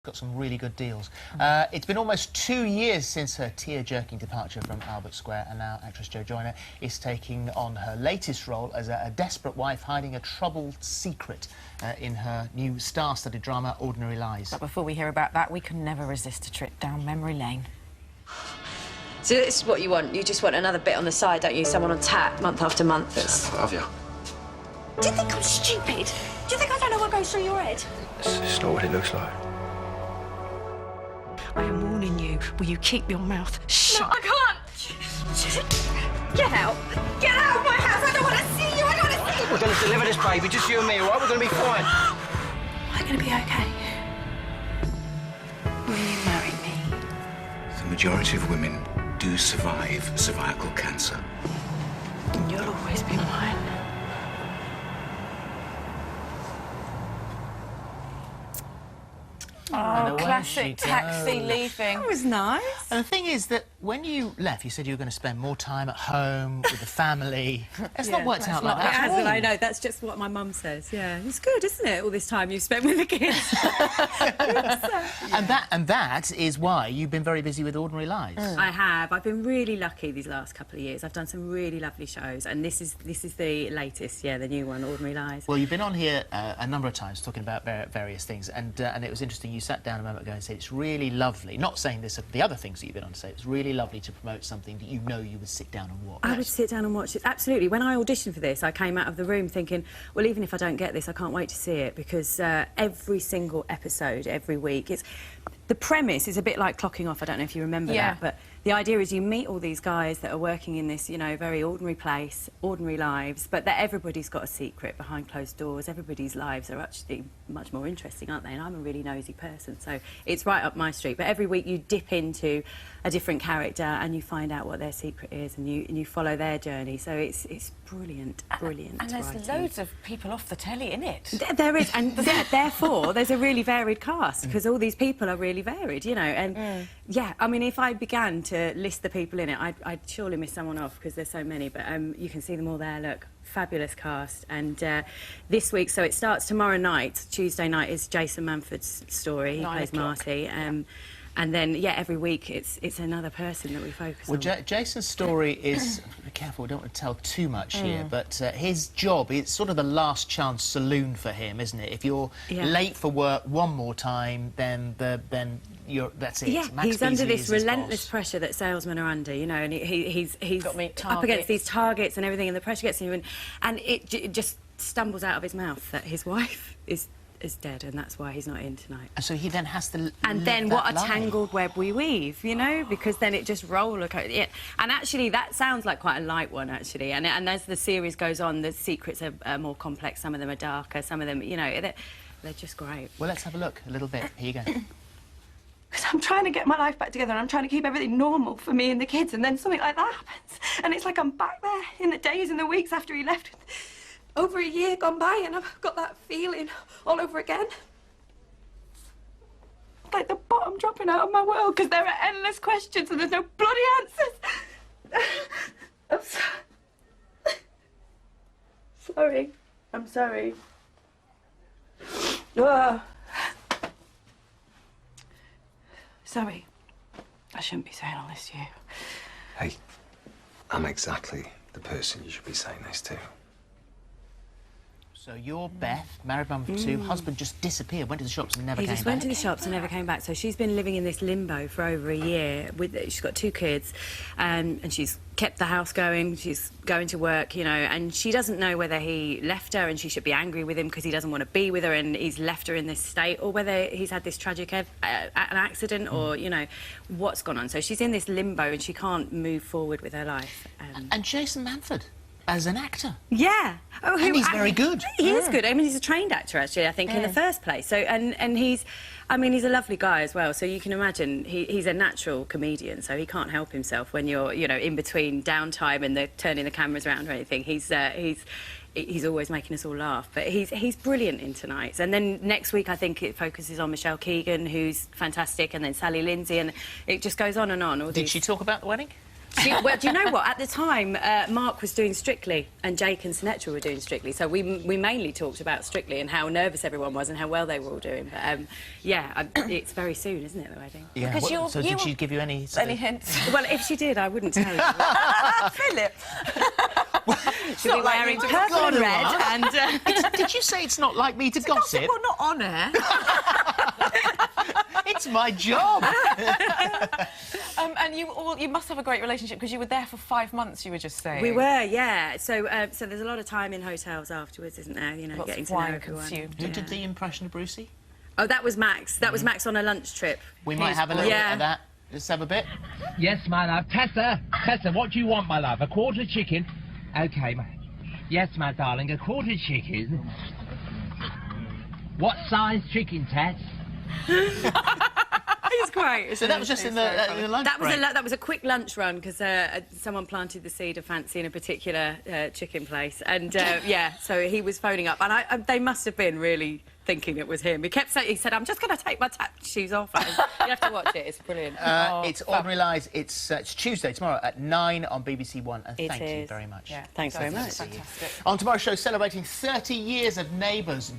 Got some really good deals. It's been almost 2 years since her tear-jerking departure from Albert Square, and now actress Joyner is taking on her latest role as a desperate wife hiding a troubled secret in her new star-studded drama Ordinary Lies. But before we hear about that, we can never resist a trip down memory lane. So this is what you want. You just want another bit on the side, don't you? Someone on tap month after month. Have you? Do you think I'm stupid? Do you think I don't know what goes through your head? It's not what it looks like. I am warning you. Will you keep your mouth shut? No, I can't. Get out. Get out of my house. I don't want to see you. I don't want to see you. We're going to deliver this baby, just you and me, all right? We're going to be fine. Am I going to be okay? Will you marry me? The majority of women do survive cervical cancer. You'll always be mine. Oh, classic taxi leaving. That was nice. And the thing is that when you left, you said you were going to spend more time at home with the family. It's not worked out like that. It hasn't, I know. That's just what my mum says. Yeah, it's good, isn't it? All this time you've spent with the kids. And that is why you've been very busy with Ordinary Lies. I have. I've been really lucky these last couple of years. I've done some really lovely shows, and this is the latest. Yeah, the new one, Ordinary Lies. Well, you've been on here a number of times talking about various things, and it was interesting. You sat down a moment ago and said it's really lovely. Not saying this of the other things that you've been on to say. It's really lovely to promote something that you know you would sit down and watch. I would sit down and watch it. Absolutely. When I auditioned for this, I came out of the room thinking, well, even if I don't get this, I can't wait to see it, because every single episode, every week, the premise is a bit like Clocking Off. I don't know if you remember that, but the idea is you meet all these guys that are working in this, you know, very ordinary place, ordinary lives, but that everybody's got a secret behind closed doors. Everybody's lives are actually much more interesting, aren't they? And I'm a really nosy person, so it's right up my street. But every week you dip into a different character and you find out what their secret is, and you follow their journey. So it's brilliant, brilliant. And there's writing. loads of people off the telly in it. There is, and therefore there's a really varied cast, because all these people are really varied, you know. And yeah, I mean, if I began to list the people in it, I'd surely miss someone off, because there's so many. But you can see them all there. Look, fabulous cast. And this week, so it starts tomorrow night. Tuesday night is Jason Manford's story. He plays Marty. And then, yeah, every week it's another person that we focus on. Well, Jason's story is... be careful, we don't want to tell too much here, but his job, it's sort of the last chance saloon for him, isn't it? If you're late for work one more time, then that's it. Yeah, Max he's under Beasley this is his relentless boss. pressure that salesmen are under, you know, and he's Got me up against these targets and everything, and the pressure gets to him, and it just stumbles out of his mouth that his wife is dead, and that's why he's not in tonight. And so he then has to And then what a tangled web we weave, you know, because then it just rollercoasters. And actually, that sounds like quite a light one, actually. And as the series goes on, the secrets are more complex. Some of them are darker. Some of them, you know, they're just great. Well, let's have a look a little bit. Here you go. Because I'm trying to get my life back together, and I'm trying to keep everything normal for me and the kids, and then something like that happens. And it's like I'm back there in the days and the weeks after he left. Over a year gone by, and I've got that feeling all over again. Like the bottom dropping out of my world, because there are endless questions and there's no bloody answers. I'm sorry. I'm sorry. Oh. Sorry. I shouldn't be saying all this to you. Hey, I'm exactly the person you should be saying this to. So you're Beth, married mum of two, husband just disappeared, went to the shops and never came back. He just went to the shops and never came back. So she's been living in this limbo for over a year. She's got 2 kids, and she's kept the house going. She's going to work, you know, and she doesn't know whether he left her and she should be angry with him because he doesn't want to be with her and he's left her in this state, or whether he's had this tragic an accident, or, you know, what's gone on. So she's in this limbo and she can't move forward with her life. And Jason Manford, as an actor. Yeah. Oh, and he's very good. He is good. I mean, he's a trained actor, actually, I think, in the first place. So, and he's, I mean, he's a lovely guy as well. So you can imagine he's a natural comedian, so he can't help himself when you're, you know, in between downtime and turning the cameras around or anything. He's always making us all laugh. But he's brilliant in Tonight. And then next week, I think it focuses on Michelle Keegan, who's fantastic, and then Sally Lindsay, and it just goes on and on. Did she talk about the wedding? Well, do you know what? At the time, Mark was doing Strictly and Jake and Sinatra were doing Strictly, so we mainly talked about Strictly and how nervous everyone was and how well they were all doing. But, yeah, it's very soon, isn't it, the wedding? Yeah. Because So did she give you any... Any hints? Well, if she did, I wouldn't tell you. Philip! She'll be wearing purple and red and... Did you say it's not like me to gossip? Well, not on air. It's my job. And you must have a great relationship because you were there for 5 months, you were just saying. We were, yeah. So there's a lot of time in hotels afterwards, isn't there? You know, Lots getting of to know wine everyone. consumed. Who did the impression of Brucey? Oh, that was Max. That was Max on a lunch trip. We might have a little bit of that. Let's have a bit. Yes, my love. Tessa, what do you want, my love? A quarter chicken? OK, yes, my darling, a quarter chicken. What size chicken, Tess? It's great. So that was just in the lunch break? That was a quick lunch run because someone planted the seed of fancying a particular chicken place, and yeah, so he was phoning up, and they must have been really thinking it was him. He kept saying, he said, "I'm just going to take my tap shoes off." You have to watch it; it's brilliant. It's Ordinary Lies. It's Tuesday tomorrow at 9 on BBC One, and thank you very much. Yeah, thanks very much. Fantastic. On tomorrow's show, celebrating 30 years of Neighbours.